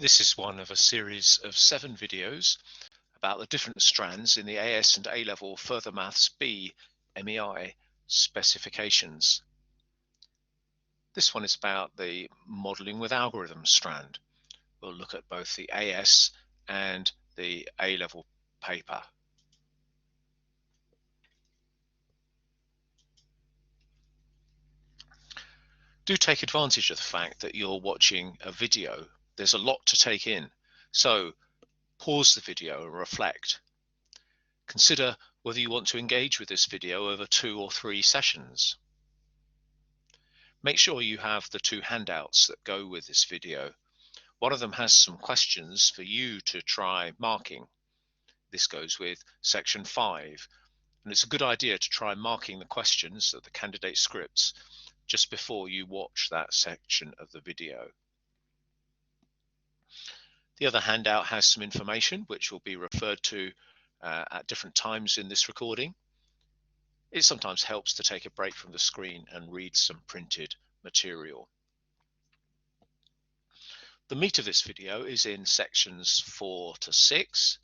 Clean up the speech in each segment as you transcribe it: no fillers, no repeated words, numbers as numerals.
This is one of a series of 7 videos about the different strands in the AS and A-level Further Maths B MEI specifications. This one is about the modelling with algorithms strand. We'll look at both the AS and the A-level paper. Do take advantage of the fact that you're watching a video. There's a lot to take in, so pause the video and reflect. Consider whether you want to engage with this video over 2 or 3 sessions. Make sure you have the 2 handouts that go with this video. One of them has some questions for you to try marking. This goes with section 5, and it's a good idea to try marking the questions at the candidate scripts just before you watch that section of the video. The other handout has some information which will be referred to at different times in this recording. It sometimes helps to take a break from the screen and read some printed material. The meat of this video is in sections 4 to 6.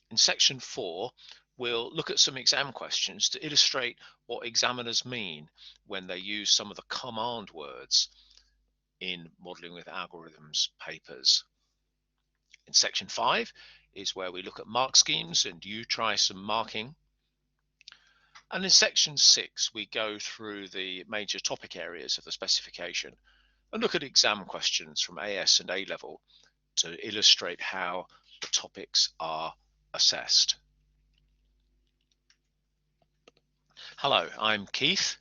In section 4, we'll look at some exam questions to illustrate what examiners mean when they use some of the command words in modelling with algorithms papers. In section 5 is where we look at mark schemes and you try some marking. And in section 6, we go through the major topic areas of the specification and look at exam questions from AS and A-level to illustrate how the topics are assessed. Hello, I'm Keith.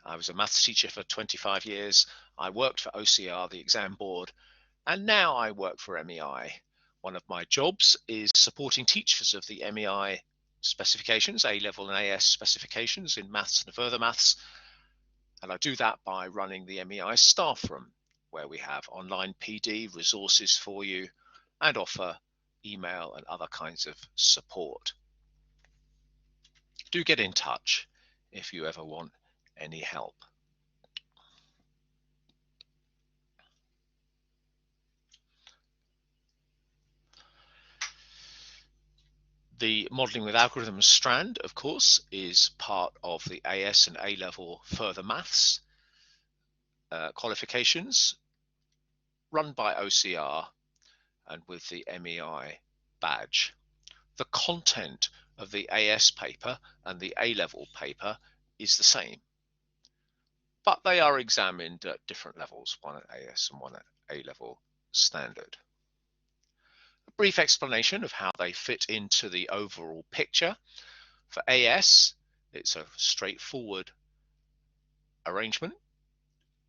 I was a maths teacher for 25 years. I worked for OCR, the exam board, and now I work for MEI. One of my jobs is supporting teachers of the MEI specifications, A-level and AS specifications in maths and further maths, and I do that by running the MEI staff room, where we have online PD resources for you and offer email and other kinds of support. Do get in touch if you ever want any help. The modelling with algorithms strand, of course, is part of the AS and A-level further maths qualifications run by OCR and with the MEI badge. The content of the AS paper and the A-level paper is the same, but they are examined at different levels, one at AS and one at A-level standard. A brief explanation of how they fit into the overall picture. For AS, it's a straightforward arrangement.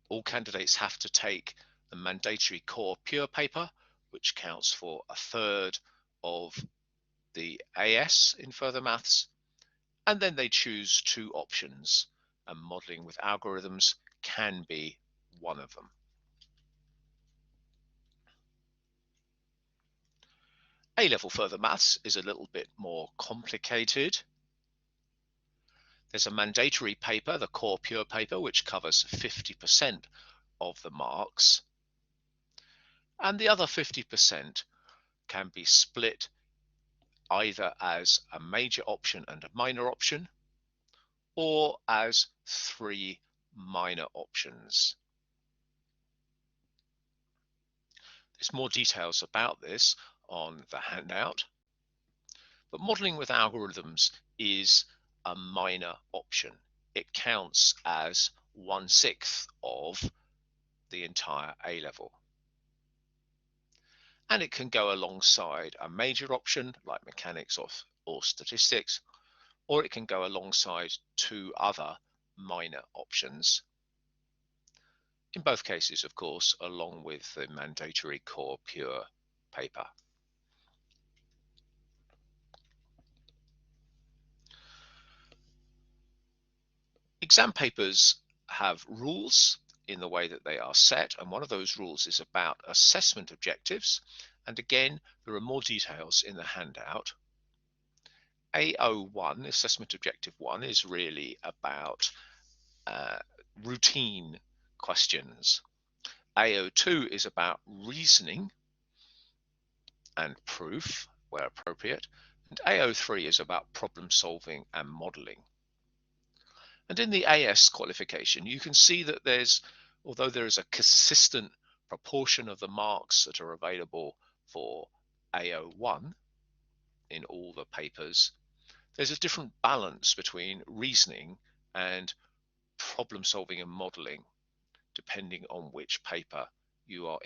All candidates have to take the mandatory core pure paper, which counts for 1/3 of the AS in further maths, and then they choose 2 options, and modelling with algorithms can be one of them. A-level further maths is a little bit more complicated. There's a mandatory paper, the core pure paper, which covers 50% of the marks, and the other 50% can be split either as a major option and a minor option, or as 3 minor options. There's more details about this on the handout, but modelling with algorithms is a minor option. It counts as 1/6 of the entire A-level. And it can go alongside a major option like mechanics or statistics, or it can go alongside 2 other minor options. In both cases, of course, along with the mandatory core pure paper. Exam papers have rules in the way that they are set, and one of those rules is about assessment objectives. And again, there are more details in the handout. A01, assessment objective 1, is really about routine questions. A02 is about reasoning and proof where appropriate, and AO3 is about problem solving and modeling. And in the AS qualification, you can see that although there is a consistent proportion of the marks that are available for AO1 in all the papers, there's a different balance between reasoning and problem solving and modeling, depending on which paper you're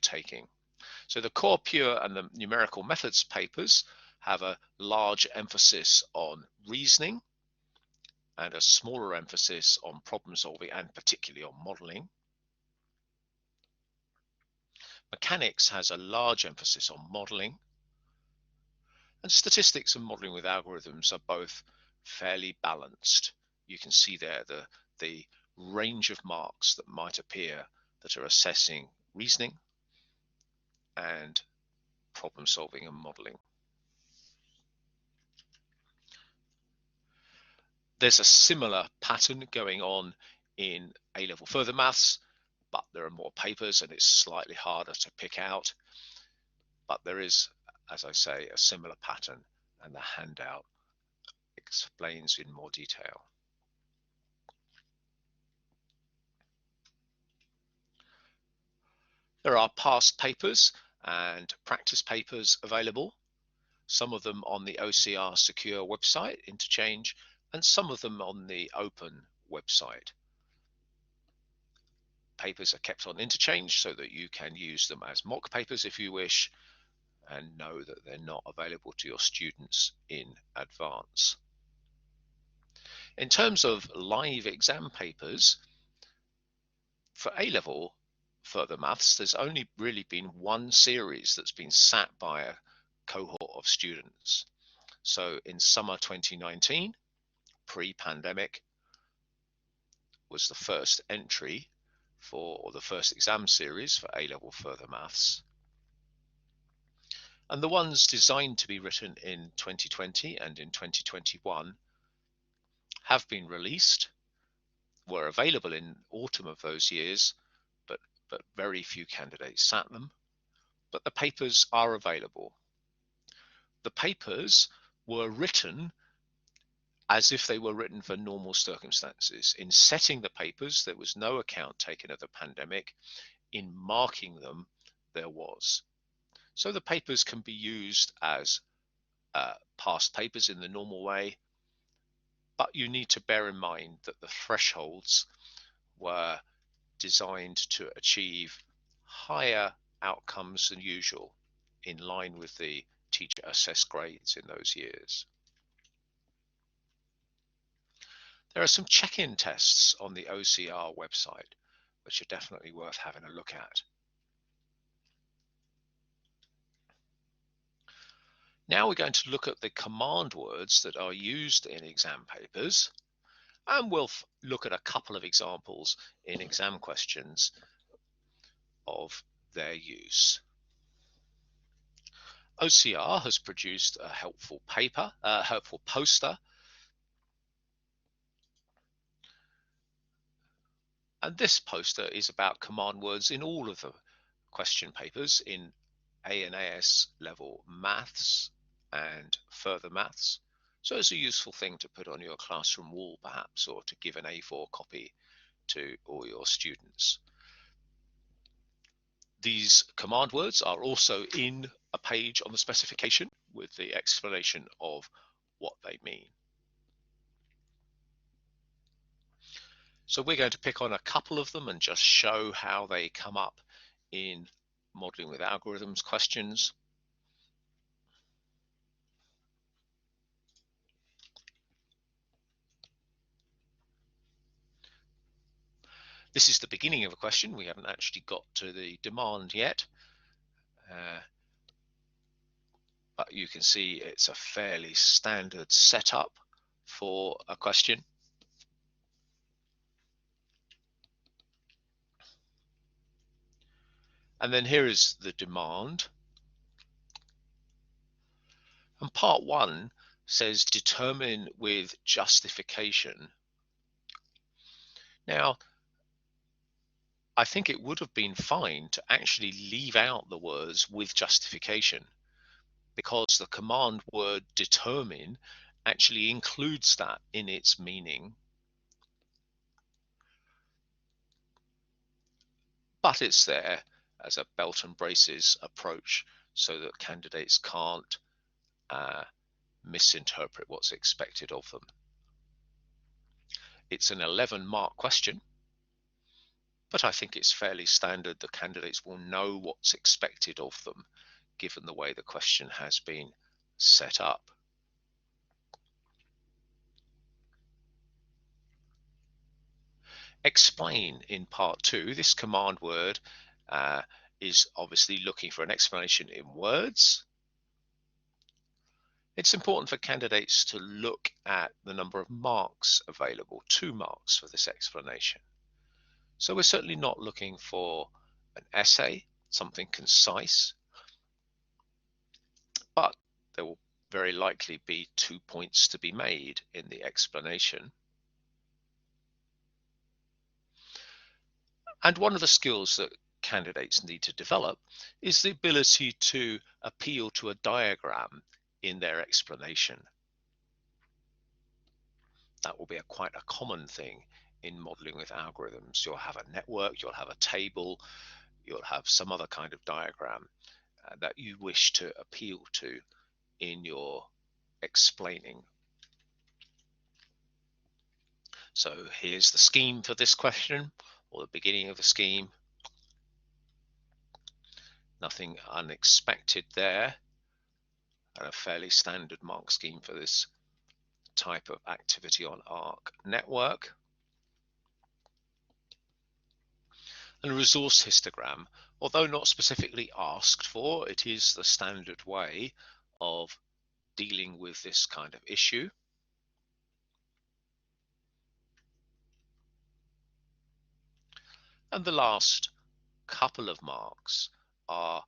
taking. So the core pure and the numerical methods papers have a large emphasis on reasoning and a smaller emphasis on problem solving and particularly on modeling. Mechanics has a large emphasis on modeling, and statistics and modeling with algorithms are both fairly balanced. You can see there the range of marks that might appear that are assessing reasoning and problem solving and modeling. There's a similar pattern going on in A-level further maths, but there are more papers and it's slightly harder to pick out. But there is, as I say, a similar pattern, and the handout explains in more detail. There are past papers and practice papers available, some of them on the OCR secure website, Interchange, and some of them on the open website. Papers are kept on Interchange so that you can use them as mock papers if you wish, and know that they're not available to your students in advance. In terms of live exam papers, for A-level further maths, there's only really been one series that's been sat by a cohort of students. So in summer 2019, pre-pandemic, was the first entry or the first exam series for A-level further maths. And the ones designed to be written in 2020 and in 2021 have been released, were available in autumn of those years, but very few candidates sat them. But the papers are available. The papers were written as if they were written for normal circumstances. In setting the papers, there was no account taken of the pandemic. In marking them, there was. So the papers can be used as past papers in the normal way, but you need to bear in mind that the thresholds were designed to achieve higher outcomes than usual, in line with the teacher assessed grades in those years. There are some check-in tests on the OCR website, which are definitely worth having a look at. Now we're going to look at the command words that are used in exam papers, and we'll look at a couple of examples in exam questions of their use. OCR has produced a helpful poster, and this poster is about command words in all of the question papers in A and AS level maths and further maths. So it's a useful thing to put on your classroom wall perhaps, or to give an A4 copy to all your students. These command words are also in a page on the specification with the explanation of what they mean. So we're going to pick on a couple of them and just show how they come up in modeling with algorithms questions. This is the beginning of a question. We haven't actually got to the demand yet. But you can see it's a fairly standard setup for a question. And then here is the demand. And part one says determine with justification. Now, I think it would have been fine to actually leave out the words with justification, because the command word determine actually includes that in its meaning. But it's there as a belt and braces approach so that candidates can't misinterpret what's expected of them. It's an 11-mark question, but I think it's fairly standard that candidates will know what's expected of them given the way the question has been set up. Explain in part 2. This command word is obviously looking for an explanation in words. It's important for candidates to look at the number of marks available, 2 marks for this explanation. So we're certainly not looking for an essay, something concise, but there will very likely be 2 points to be made in the explanation. And one of the skills that candidates need to develop is the ability to appeal to a diagram in their explanation. That will be quite a common thing in modeling with algorithms. You'll have a network, you'll have a table, you'll have some other kind of diagram that you wish to appeal to in your explaining. So here's the scheme for this question, or the beginning of the scheme. Nothing unexpected there, and a fairly standard mark scheme for this type of activity on ARC network. And a resource histogram, although not specifically asked for, it is the standard way of dealing with this kind of issue. And the last couple of marks are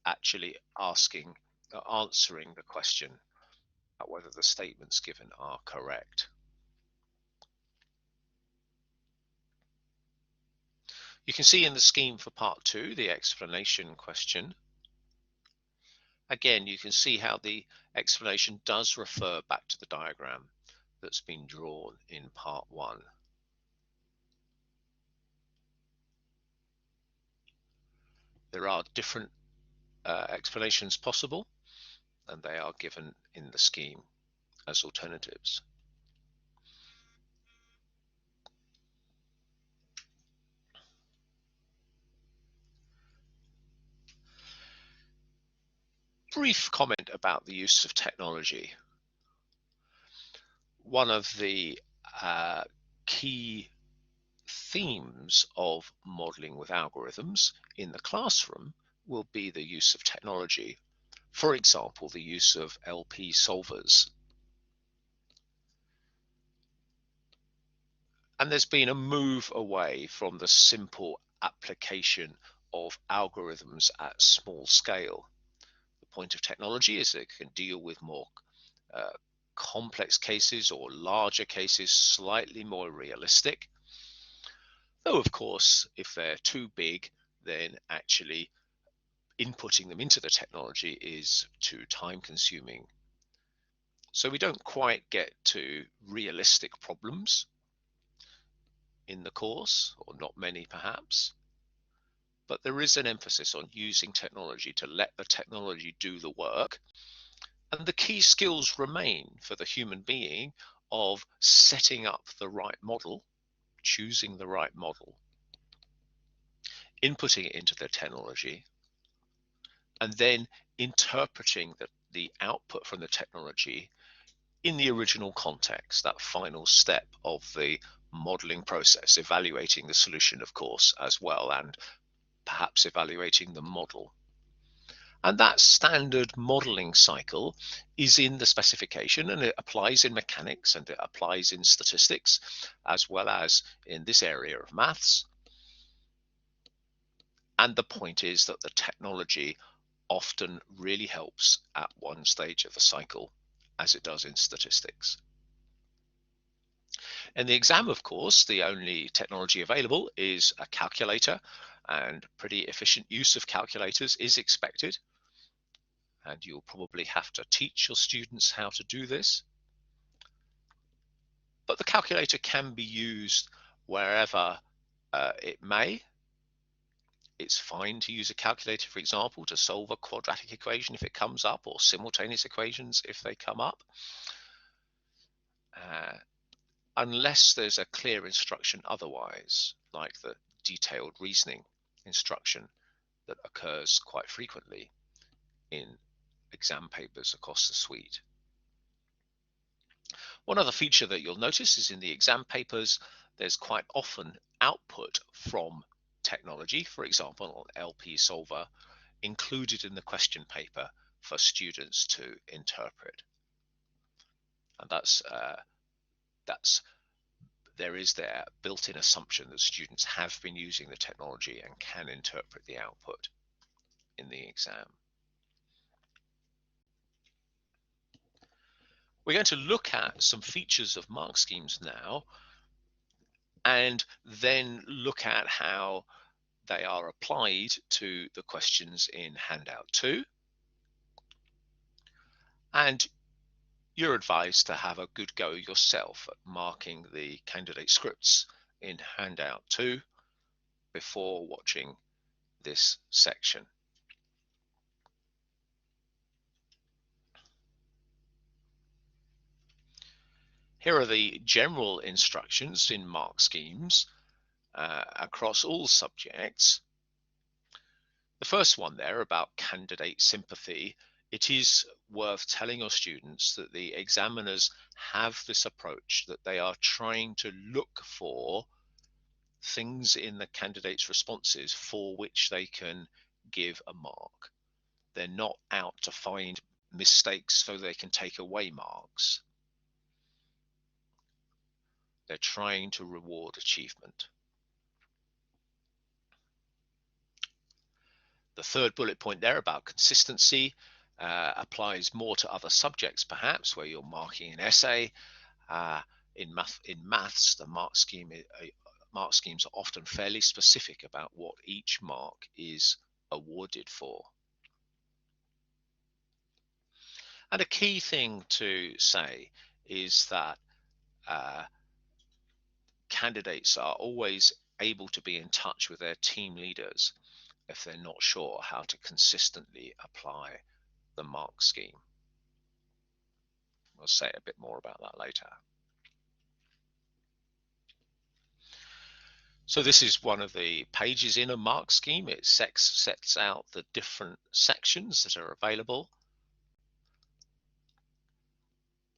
actually answering the question about whether the statements given are correct. You can see in the scheme for part 2, the explanation question. Again, you can see how the explanation does refer back to the diagram that's been drawn in part 1. There are different explanations possible, and they are given in the scheme as alternatives. Brief comment about the use of technology. One of the key themes of modeling with algorithms in the classroom will be the use of technology. For example, the use of LP solvers. And there's been a move away from the simple application of algorithms at small scale. The point of technology is that it can deal with more complex cases or larger cases, slightly more realistic. Though, of course, if they're too big, then actually inputting them into the technology is too time consuming. So we don't quite get to realistic problems in the course, or not many perhaps, but there is an emphasis on using technology to let the technology do the work. And the key skills remain for the human being of setting up the right model, choosing the right model, inputting it into the technology, and then interpreting the output from the technology in the original context, that final step of the modeling process, evaluating the solution, of course, as well, and perhaps evaluating the model. And that standard modeling cycle is in the specification, and it applies in mechanics, and it applies in statistics, as well as in this area of maths. And the point is that the technology often really helps at one stage of the cycle, as it does in statistics. In the exam, of course, the only technology available is a calculator, and pretty efficient use of calculators is expected. And you'll probably have to teach your students how to do this. But the calculator can be used wherever it may. It's fine to use a calculator, for example, to solve a quadratic equation if it comes up, or simultaneous equations if they come up, unless there's a clear instruction otherwise, like the detailed reasoning instruction that occurs quite frequently in exam papers across the suite. One other feature that you'll notice is in the exam papers, there's quite often output from technology, for example, an LP solver, included in the question paper for students to interpret. And there is their built-in assumption that students have been using the technology and can interpret the output in the exam. We're going to look at some features of mark schemes now, and then look at how they are applied to the questions in handout 2. And you're advised to have a good go yourself at marking the candidate scripts in handout 2 before watching this section. Here are the general instructions in mark schemes across all subjects. The first one there about candidate sympathy, it is worth telling your students that the examiners have this approach, that they are trying to look for things in the candidate's responses for which they can give a mark. They're not out to find mistakes so they can take away marks. They're trying to reward achievement. The third bullet point there about consistency applies more to other subjects, perhaps, where you're marking an essay. In maths, the mark schemes are often fairly specific about what each mark is awarded for. And a key thing to say is that candidates are always able to be in touch with their team leaders if they're not sure how to consistently apply the mark scheme. We'll say a bit more about that later. So this is one of the pages in a mark scheme. It sets out the different sections that are available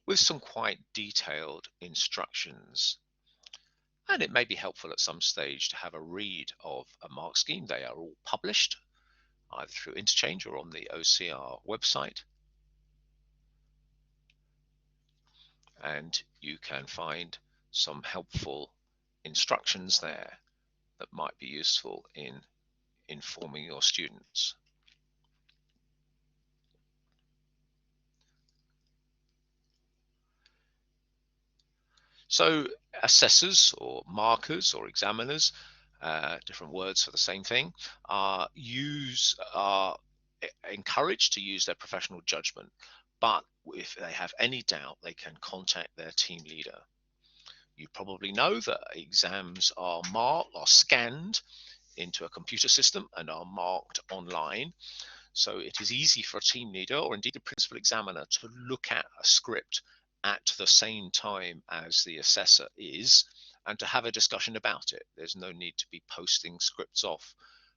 with some quite detailed instructions. And it may be helpful at some stage to have a read of a mark scheme. They are all published either through Interchange or on the OCR website. And you can find some helpful instructions there that might be useful in informing your students. So assessors or markers or examiners, different words for the same thing, are encouraged to use their professional judgment, but if they have any doubt, they can contact their team leader. You probably know that exams are scanned into a computer system and are marked online. So it is easy for a team leader or indeed a principal examiner to look at a script at the same time as the assessor is and to have a discussion about it. There's no need to be posting scripts off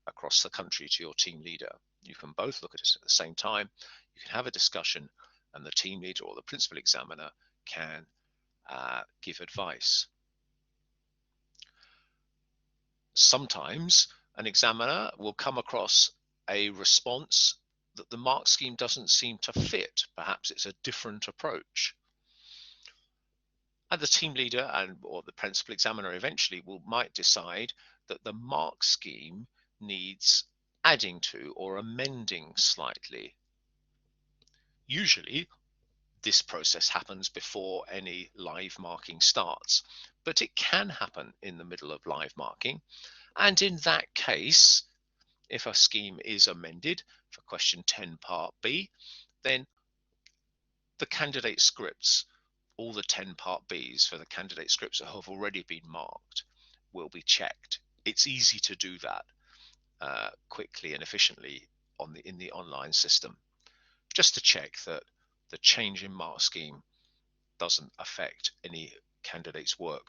across the country to your team leader. You can both look at it at the same time. You can have a discussion and the team leader or the principal examiner can give advice. Sometimes an examiner will come across a response that the mark scheme doesn't seem to fit. Perhaps it's a different approach. And the team leader or the principal examiner eventually might decide that the mark scheme needs adding to or amending slightly. Usually, this process happens before any live marking starts, but it can happen in the middle of live marking. And in that case, if a scheme is amended for question 10 part B, then the candidate scripts, all the 10 part Bs for the candidate scripts that have already been marked, will be checked. It's easy to do that quickly and efficiently in the online system, just to check that the change in mark scheme doesn't affect any candidate's work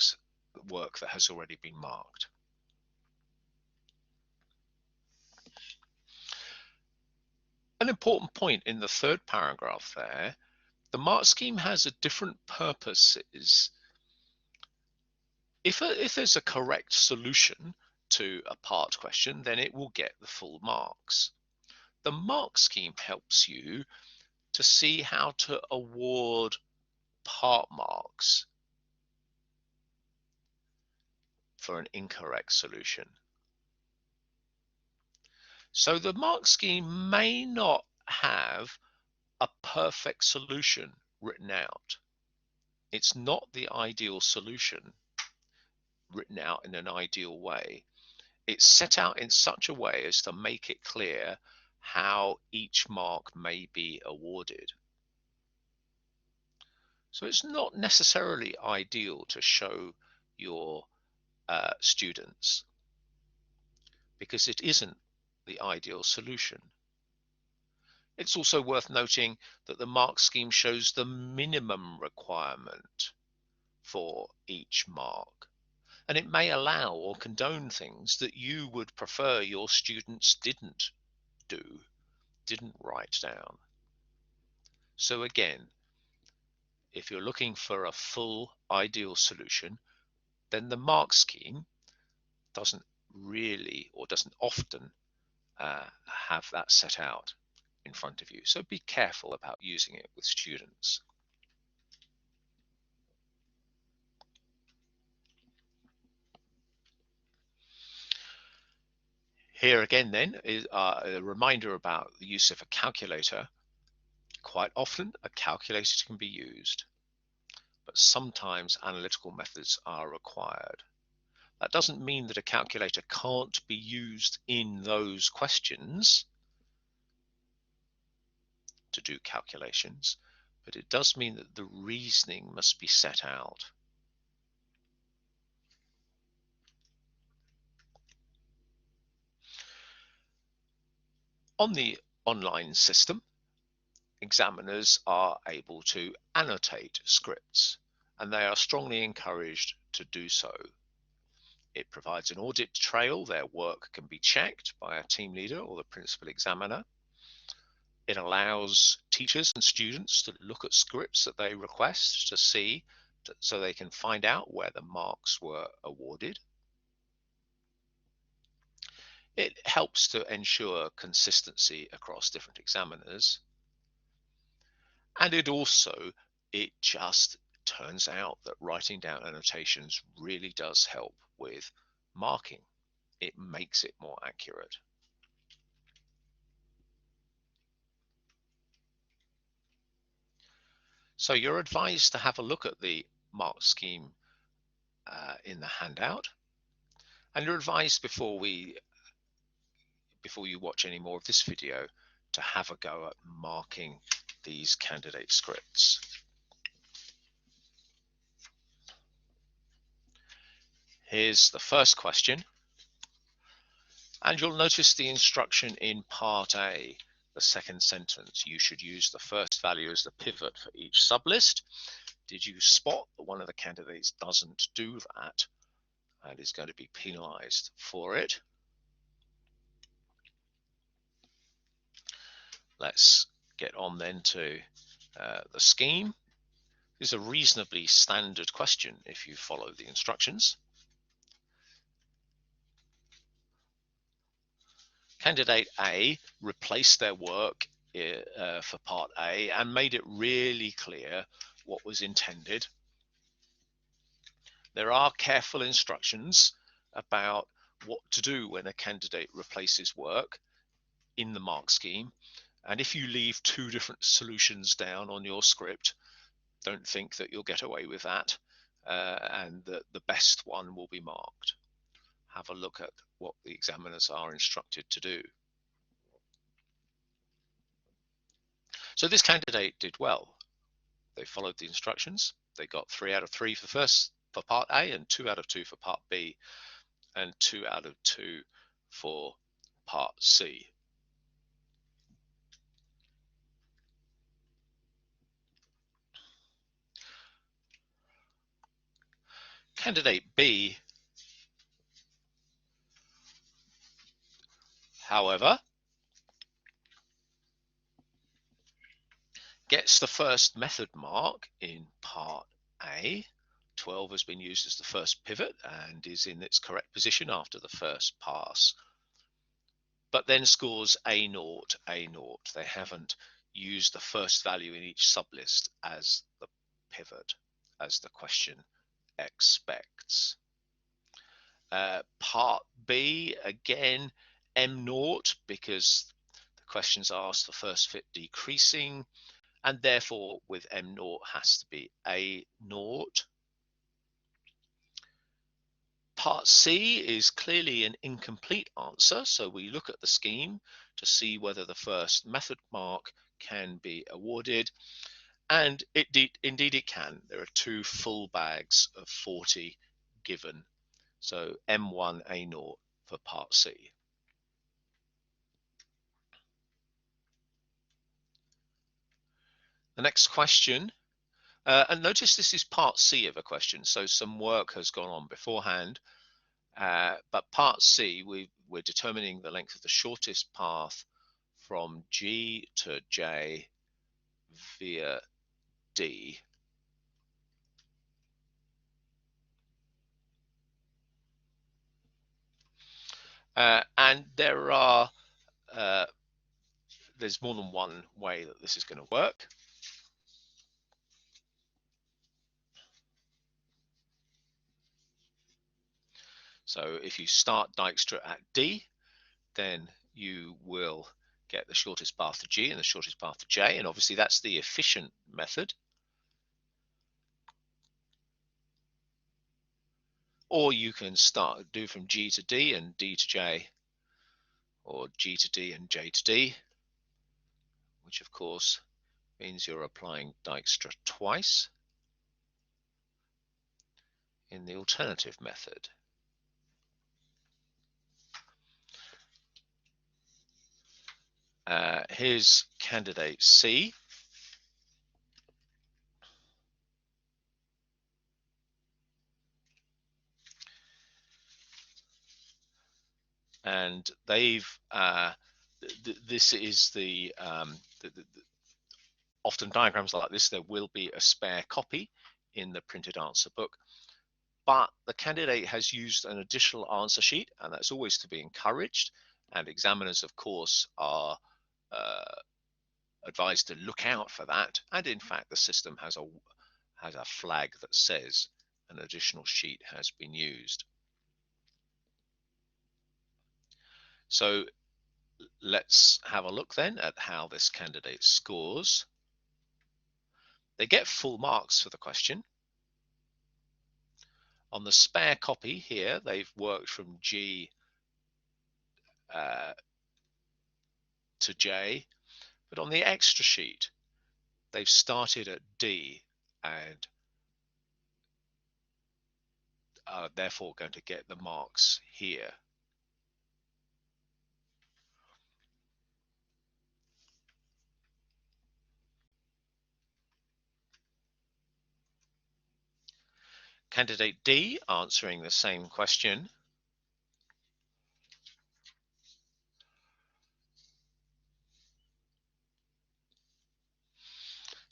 that has already been marked. An important point in the third paragraph there, the mark scheme has a different purposes. If there's a correct solution to a part question, then it will get the full marks. The mark scheme helps you to see how to award part marks for an incorrect solution. So the mark scheme may not have a perfect solution written out. It's not the ideal solution written out in an ideal way. It's set out in such a way as to make it clear how each mark may be awarded. So it's not necessarily ideal to show your students, because it isn't the ideal solution. It's also worth noting that the mark scheme shows the minimum requirement for each mark, and it may allow or condone things that you would prefer your students didn't write down. So again, if you're looking for a full ideal solution, then the mark scheme doesn't really, or doesn't often have that set out in front of you. So be careful about using it with students. Here again then is a reminder about the use of a calculator. Quite often a calculator can be used, but sometimes analytical methods are required. That doesn't mean that a calculator can't be used in those questions to do calculations, but it does mean that the reasoning must be set out. On the online system, examiners are able to annotate scripts, and they are strongly encouraged to do so. It provides an audit trail. Their work can be checked by a team leader or the principal examiner. It allows teachers and students to look at scripts that they request to see, so they can find out where the marks were awarded. It helps to ensure consistency across different examiners. And it just turns out that writing down annotations really does help with marking. It makes it more accurate. So you're advised to have a look at the mark scheme in the handout, and you're advised before you watch any more of this video to have a go at marking these candidate scripts. Here's the first question, and you'll notice the instruction in part A, the second sentence. You should use the first value as the pivot for each sublist. Did you spot that one of the candidates doesn't do that and is going to be penalized for it? Let's get on then to the scheme. This is a reasonably standard question if you follow the instructions. Candidate A replaced their work for part A and made it really clear what was intended. There are careful instructions about what to do when a candidate replaces work in the mark scheme, And if you leave two different solutions down on your script, don't think that you'll get away with that, and that the best one will be marked. Have a look at what the examiners are instructed to do. So this candidate did well. They followed the instructions. They got 3 out of 3 for part A, and 2 out of 2 for part B, and 2 out of 2 for part C. Candidate B, however, gets the first method mark in part A. 12 has been used as the first pivot and is in its correct position after the first pass, but then scores A0, A0. They haven't used the first value in each sublist as the pivot, as the question expects. Part B, again, M0, because the questions asked the first fit decreasing, and therefore with M0 has to be A0. Part C is clearly an incomplete answer, so we look at the scheme to see whether the first method mark can be awarded, and indeed it can. There are 2 full bags of 40 given, so M1 A0 for part C. The next question, and notice this is part C of a question, so some work has gone on beforehand. But part C, we're determining the length of the shortest path from G to J via D. And there's more than one way that this is going to work. So if you start Dijkstra at D, then you will get the shortest path to G and the shortest path to J, and obviously that's the efficient method. Or you can do from G to D and D to J, or G to D and J to D, which of course means you're applying Dijkstra twice in the alternative method. Here's candidate C. And they've, this is often diagrams like this, there will be a spare copy in the printed answer book, but the candidate has used an additional answer sheet, and that's always to be encouraged. And examiners, of course, are advised to look out for that. And in fact, the system has a flag that says an additional sheet has been used. So let's have a look then at how this candidate scores. They get full marks for the question. On the spare copy here, they've worked from G to J, but on the extra sheet, they've started at D and are therefore going to get the marks here. Candidate D answering the same question.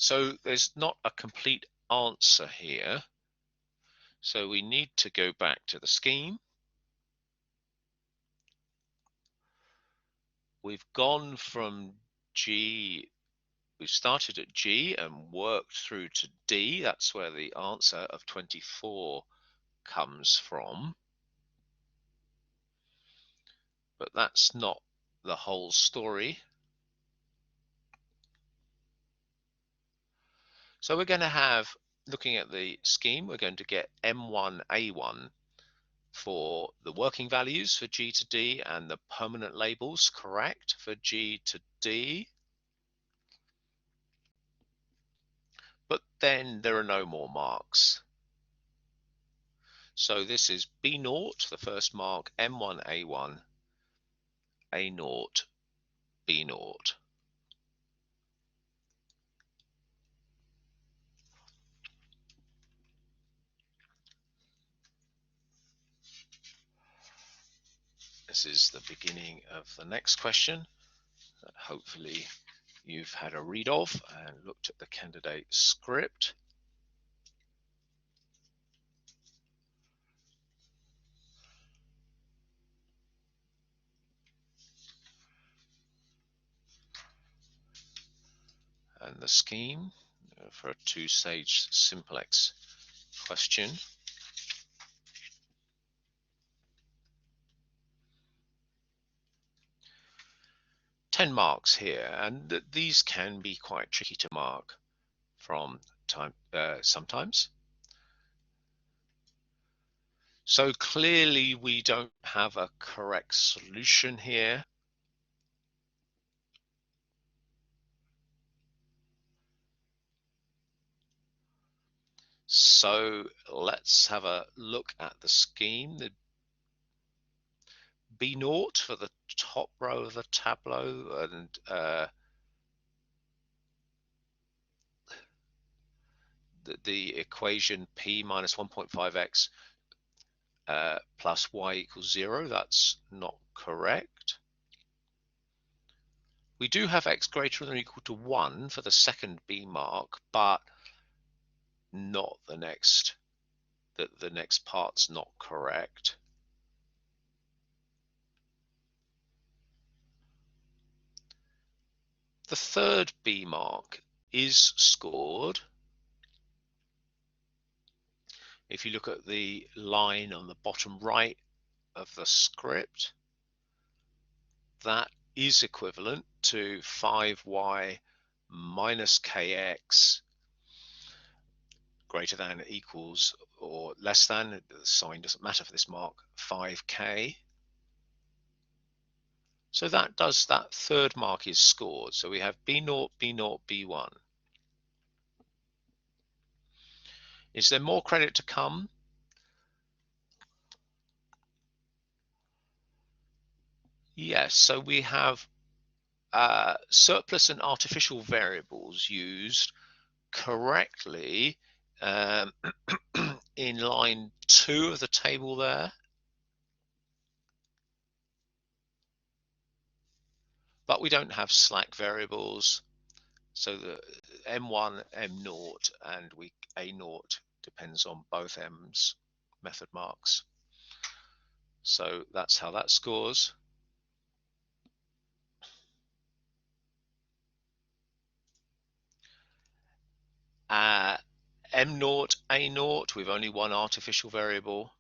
So there's not a complete answer here. So we need to go back to the scheme. We've gone from G, we've started at G and worked through to D. That's where the answer of 24 comes from. But that's not the whole story. So we're going to have, looking at the scheme, we're going to get M1A1 for the working values for G to D and the permanent labels correct for G to D. But then there are no more marks. So this is B0, the first mark, M1A1, A0, B0. This is the beginning of the next question that hopefully you've had a read of and looked at the candidate script. And the scheme for a two-stage simplex question. Ten marks here, and these can be quite tricky to mark from time sometimes. So clearly we don't have a correct solution here. So let's have a look at the scheme. The B0 for the top row of the tableau, and the equation P minus 1.5x plus y equals 0. That's not correct. We do have x greater than or equal to 1 for the second B mark, but not the next. The next part's not correct. The third B mark is scored. If you look at the line on the bottom right of the script, that is equivalent to 5y minus kx greater than, equals, or less than, the sign doesn't matter for this mark, 5k. So that third mark is scored. So we have B0, B0, B1. Is there more credit to come? Yes, so we have surplus and artificial variables used correctly in line 2 of the table there. But we don't have slack variables. So the M1, M0, and A0 depends on both M's method marks. So that's how that scores. M0, A0, we've only one artificial variable.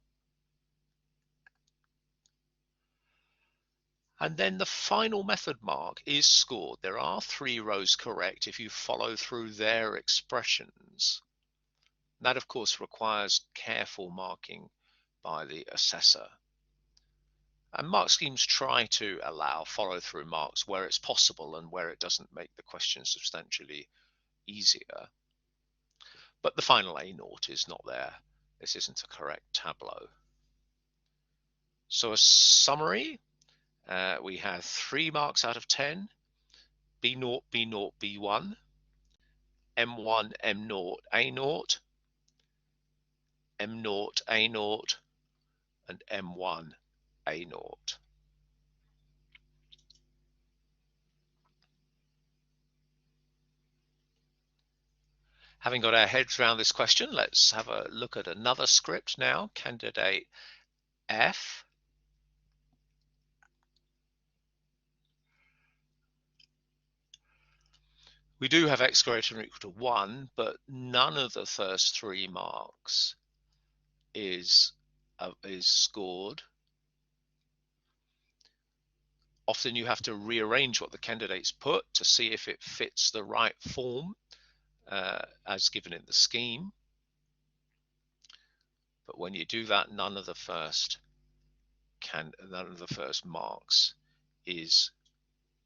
And then the final method mark is scored. There are 3 rows correct if you follow through their expressions. That, of course, requires careful marking by the assessor. And mark schemes try to allow follow-through marks where it's possible and where it doesn't make the question substantially easier. But the final A0 is not there. This isn't a correct tableau. So a summary, we have 3 marks out of 10, B0, B0, B1, M1, M0, A0, M0, A0, and M1, A0. Having got our heads around this question, let's have a look at another script now, candidate F. We do have x greater than or equal to 1, but none of the first 3 marks is scored. Often you have to rearrange what the candidates put to see if it fits the right form. as given in the scheme. But when you do that, none of the first marks is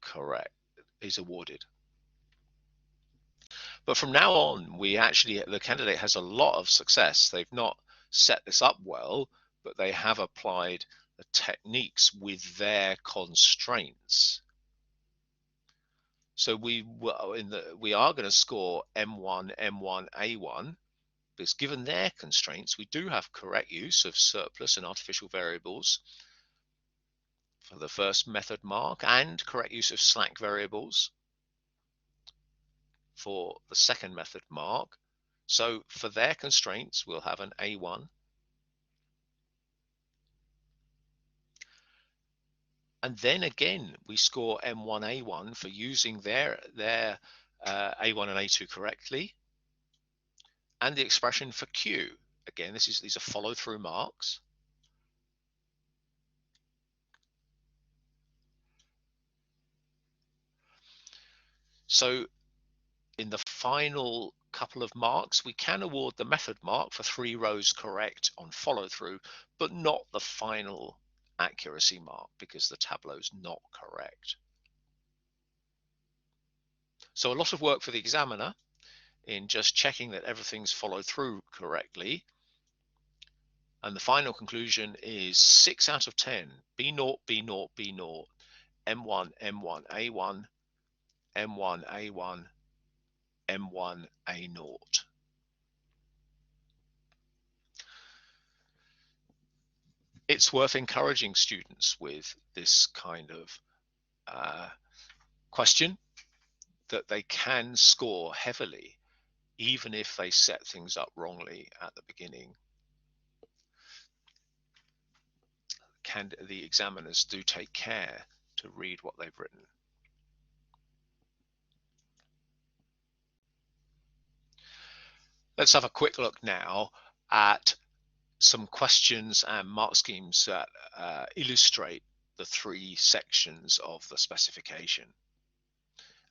correct, is awarded. But from now on, the candidate has a lot of success. They've not set this up well, but they have applied the techniques with their constraints. So we are going to score M1, M1, A1, because given their constraints, we do have correct use of surplus and artificial variables for the first method mark, and correct use of slack variables for the second method mark. So for their constraints, we'll have an A1. And then again, we score M1, A1 for using their A1 and A2 correctly. And the expression for Q. Again, these are follow-through marks. So in the final couple of marks, we can award the method mark for 3 rows correct on follow-through, but not the final accuracy mark because the tableau is not correct. So a lot of work for the examiner in just checking that everything's followed through correctly. And the final conclusion is 6 out of 10. B0, B0, B0, M1, M1, A1, M1, A1, M1, A0. It's worth encouraging students with this kind of question, that they can score heavily even if they set things up wrongly at the beginning. The examiners do take care to read what they've written. Let's have a quick look now at some questions and mark schemes that illustrate the 3 sections of the specification.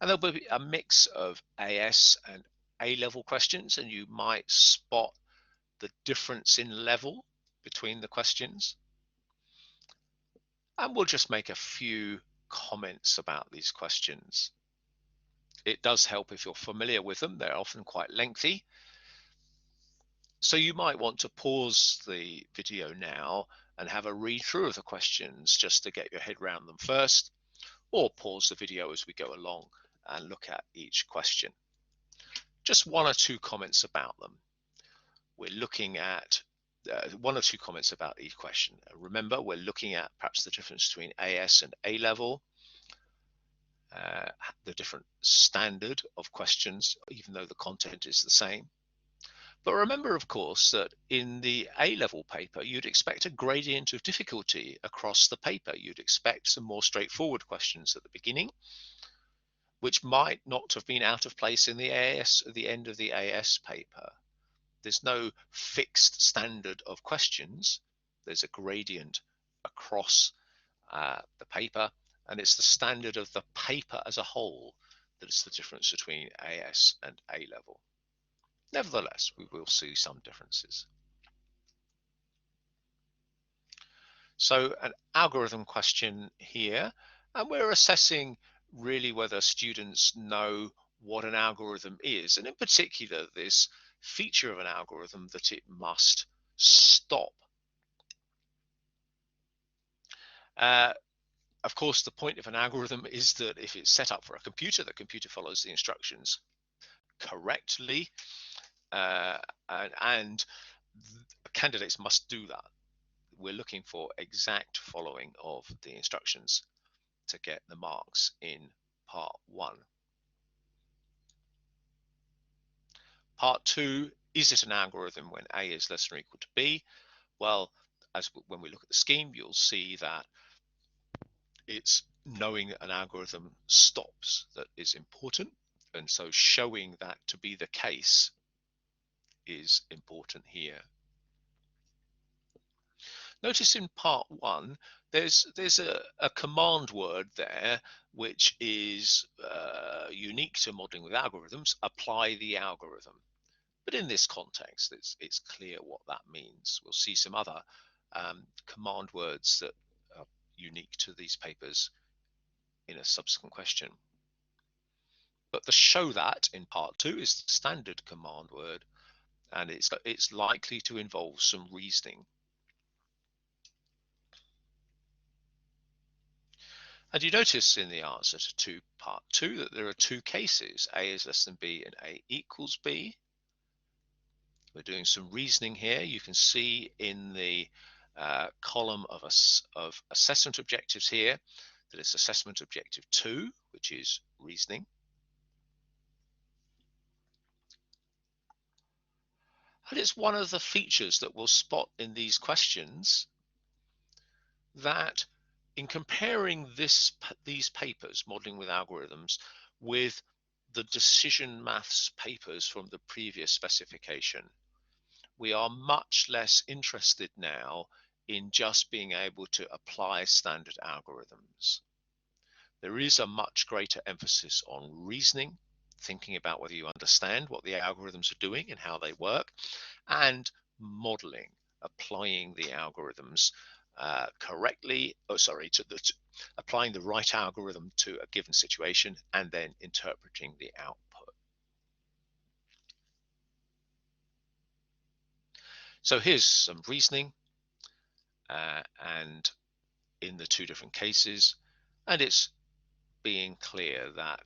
And there'll be a mix of AS and A-level questions, and you might spot the difference in level between the questions. And we'll just make a few comments about these questions. It does help if you're familiar with them. They're often quite lengthy. So you might want to pause the video now and have a read through of the questions just to get your head around them first, or pause the video as we go along and look at each question. Just 1 or 2 comments about them. We're looking at 1 or 2 comments about each question. Remember, we're looking at perhaps the difference between AS and A-level, the different standard of questions, even though the content is the same. But remember, of course, that in the A-level paper, you'd expect a gradient of difficulty across the paper. You'd expect some more straightforward questions at the beginning, which might not have been out of place in the AS at the end of the AS paper. There's no fixed standard of questions. There's a gradient across the paper, and it's the standard of the paper as a whole that is the difference between AS and A-level. Nevertheless, we will see some differences. So an algorithm question here, and we're assessing really whether students know what an algorithm is, and in particular this feature of an algorithm that it must stop. Of course, the point of an algorithm is that if it's set up for a computer, the computer follows the instructions correctly, and candidates must do that. We're looking for exact following of the instructions to get the marks in part 1. Part 2, is it an algorithm when A is less than or equal to B? Well, when we look at the scheme, you'll see that it's knowing an algorithm stops that is important, and so showing that to be the case is important here. Notice in part one, there's a command word there which is unique to modeling with algorithms, apply the algorithm. But in this context, it's clear what that means. We'll see some other command words that are unique to these papers in a subsequent question. But the show that in part two is the standard command word, and it's likely to involve some reasoning. And you notice in the answer to part two that there are two cases. A is less than B and A equals B. We're doing some reasoning here. You can see in the column of assessment objectives here that it's assessment objective 2, which is reasoning. And it's one of the features that we'll spot in these questions that in comparing these papers, modeling with algorithms, with the decision maths papers from the previous specification, we are much less interested now in just being able to apply standard algorithms. There is a much greater emphasis on reasoning, thinking about whether you understand what the algorithms are doing and how they work, and modeling, applying the algorithms correctly, applying the right algorithm to a given situation and then interpreting the output. So here's some reasoning and in the two different cases, and it's being clear that,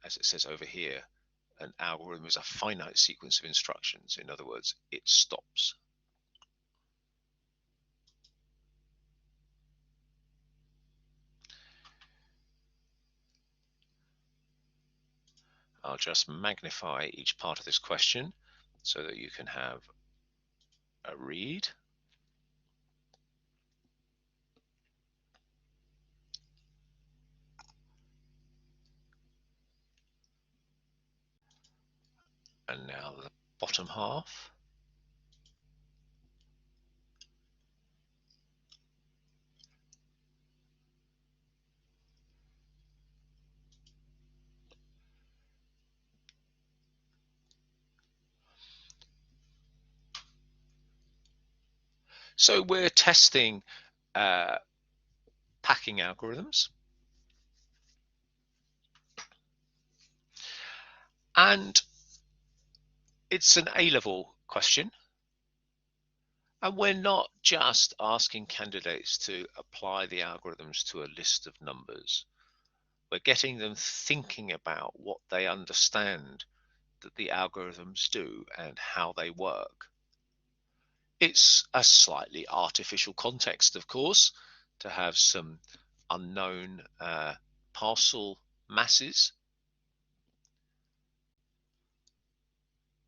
as it says over here, an algorithm is a finite sequence of instructions. In other words, it stops. I'll just magnify each part of this question so that you can have a read. And now the bottom half. So we're testing packing algorithms. And it's an A-level question. And we're not just asking candidates to apply the algorithms to a list of numbers. We're getting them thinking about what they understand that the algorithms do and how they work. It's a slightly artificial context, of course, to have some unknown parcel masses,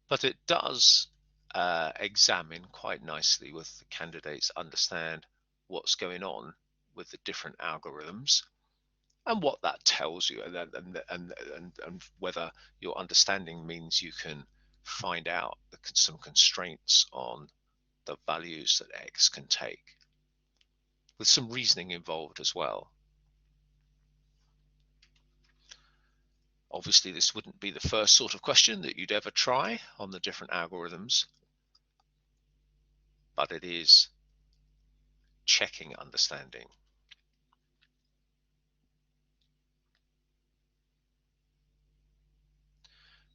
but it does examine quite nicely with the candidates understand what's going on with the different algorithms and what that tells you, and whether your understanding means you can find out some constraints on the values that X can take, with some reasoning involved as well. Obviously, this wouldn't be the first sort of question that you'd ever try on the different algorithms, but it is checking understanding.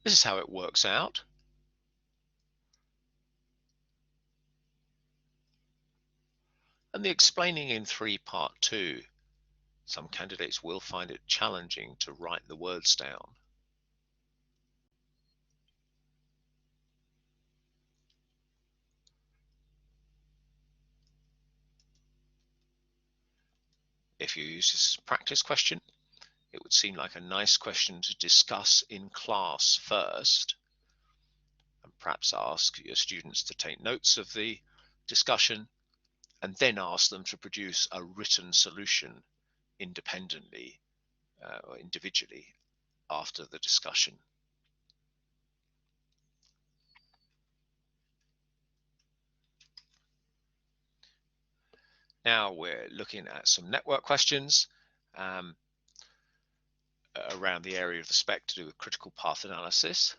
This is how it works out. And the explaining in 3 part 2, some candidates will find it challenging to write the words down. If you use this as a practice question, it would seem like a nice question to discuss in class first, and perhaps ask your students to take notes of the discussion and then ask them to produce a written solution independently or individually after the discussion. Now we're looking at some network questions around the area of the spec to do with critical path analysis.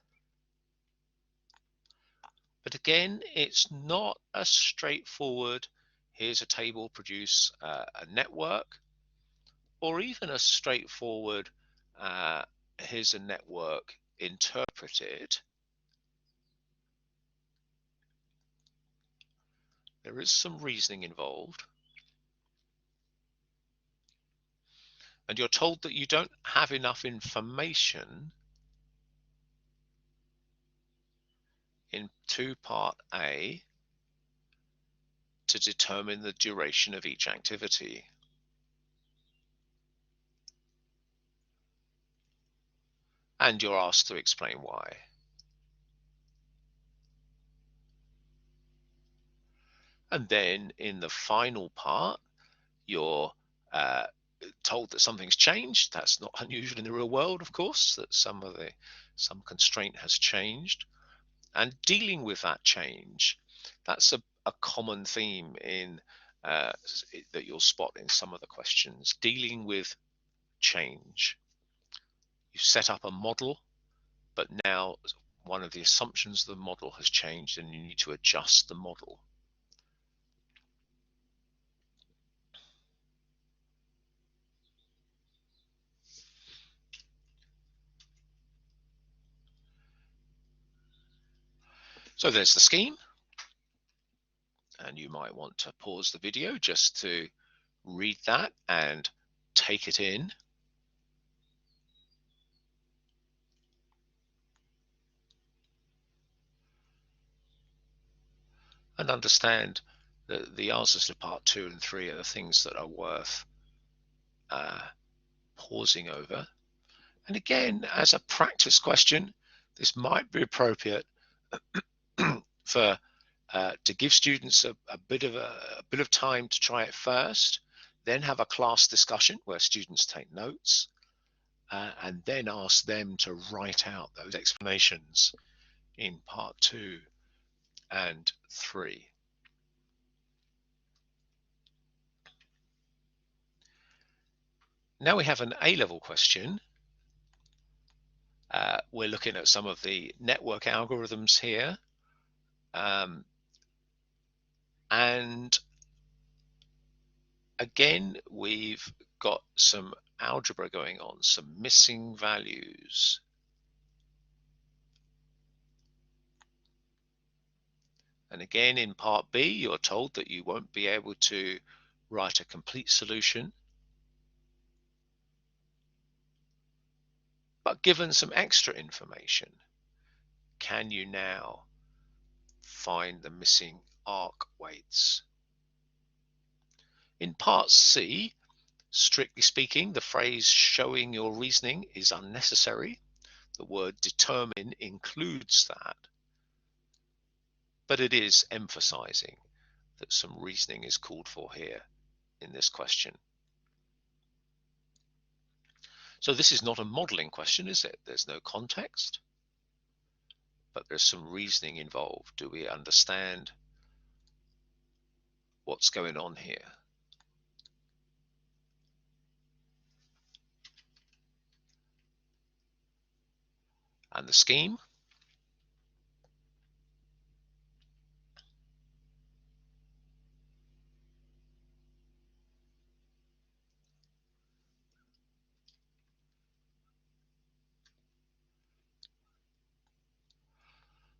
But again, it's not a straightforward, here's a table, produce a network, or even a straightforward, here's a network, interpret it. There is some reasoning involved. And you're told that you don't have enough information into part A to determine the duration of each activity. And you're asked to explain why. And then in the final part, you're told that something's changed. That's not unusual in the real world, of course, that some constraint has changed. And dealing with that change, that's a common theme in that you'll spot in some of the questions. Dealing with change. You set up a model, but now one of the assumptions of the model has changed and you need to adjust the model. So there's the scheme, and you might want to pause the video just to read that and take it in. And understand that the answers to part 2 and 3 are the things that are worth pausing over. And again, as a practice question, this might be appropriate for to give students a bit of time to try it first, then have a class discussion where students take notes, and then ask them to write out those explanations in part 2 and 3. Now we have an A-level question. We're looking at some of the network algorithms here. And again, we've got some algebra going on, some missing values. And again, in part B, you're told that you won't be able to write a complete solution. But given some extra information, can you now find the missing arc weights? In part C, strictly speaking, the phrase showing your reasoning is unnecessary. The word determine includes that, but it is emphasizing that some reasoning is called for here in this question. So this is not a modeling question, is it? There's no context, but there's some reasoning involved. Do we understand what's going on here? And the scheme.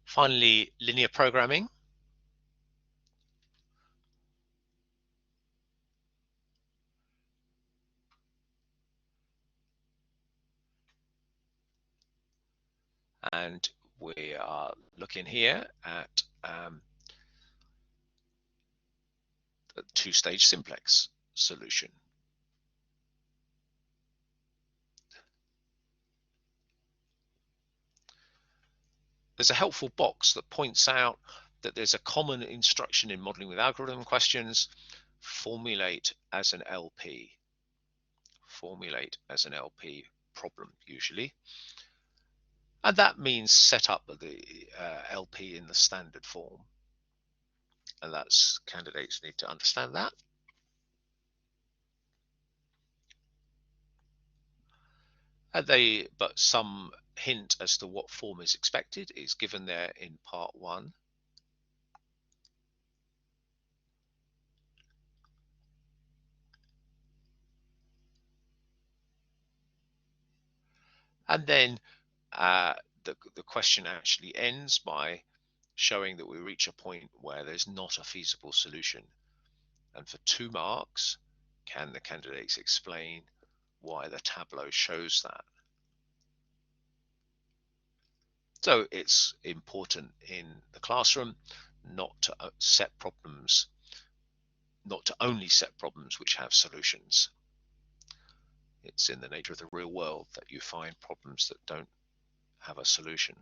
Finally, linear programming. And we are looking here at a two-stage simplex solution. There's a helpful box that points out that there's a common instruction in modeling with algorithm questions: formulate as an LP. Formulate as an LP problem, usually. And that means set up the LP in the standard form. And that's candidates need to understand that. But some hint as to what form is expected is given there in part 1. And then the question actually ends by showing that we reach a point where there's not a feasible solution. And for 2 marks, can the candidates explain why the tableau shows that? So it's important in the classroom not to only set problems which have solutions. It's in the nature of the real world that you find problems that don't have a solution.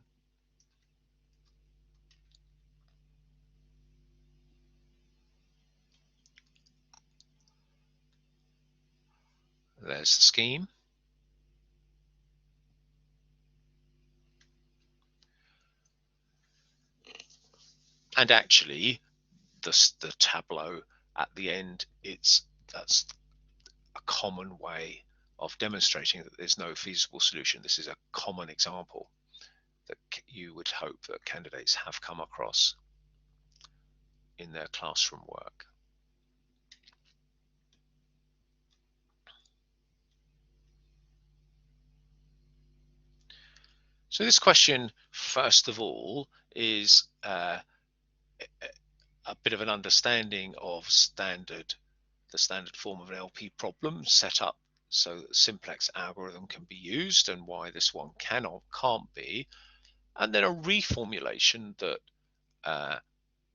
There's the scheme. And actually, the tableau at the end, that's a common way of demonstrating that there's no feasible solution. This is a common example that you would hope that candidates have come across in their classroom work. So this question, first of all, is a bit of an understanding of the standard form of an LP problem set up so that simplex algorithm can be used and why this one can't be, and then a reformulation that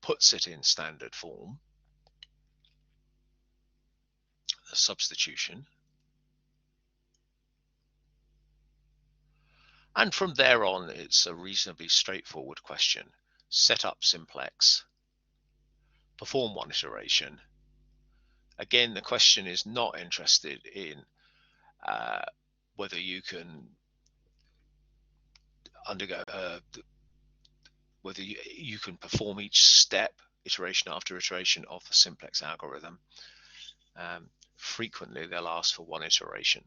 puts it in standard form, a substitution. And from there on, it's a reasonably straightforward question. Set up simplex, perform one iteration. Again, the question is not interested in whether you can undergo, whether you can perform each step, iteration after iteration of the simplex algorithm. Frequently, they'll ask for one iteration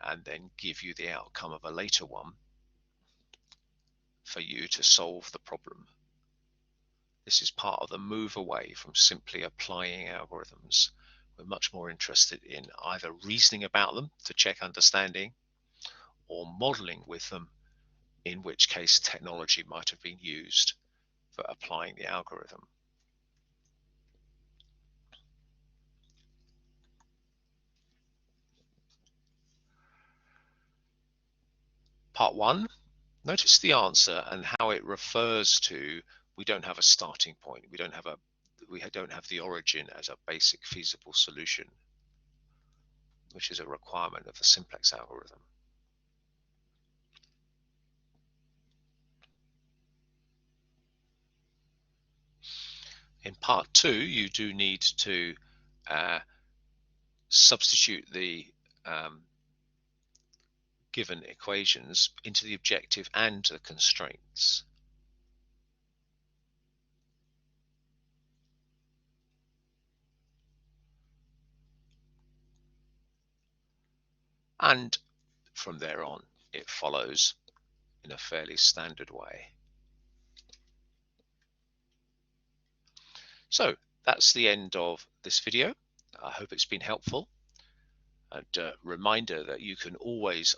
and then give you the outcome of a later one for you to solve the problem. This is part of the move away from simply applying algorithms. We're much more interested in either reasoning about them to check understanding or modeling with them, in which case technology might have been used for applying the algorithm. Part 1, notice the answer and how it refers to we don't have a starting point. We don't have the origin as a basic feasible solution, which is a requirement of the simplex algorithm. In part 2, you do need to substitute the given equations into the objective and the constraints. And from there on, it follows in a fairly standard way. So that's the end of this video. I hope it's been helpful. And a reminder that you can always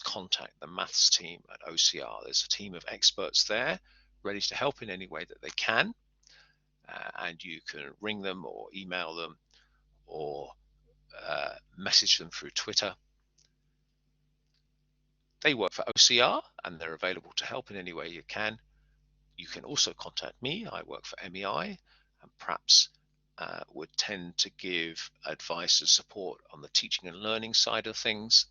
contact the maths team at OCR. There's a team of experts there ready to help in any way that they can. And you can ring them or email them or message them through Twitter. They work for OCR and they're available to help in any way you can. You can also contact me. I work for MEI and perhaps would tend to give advice and support on the teaching and learning side of things.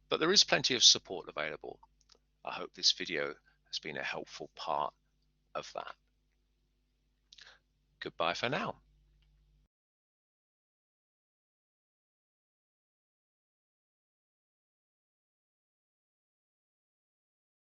But there is plenty of support available. I hope this video has been a helpful part of that. Goodbye for now.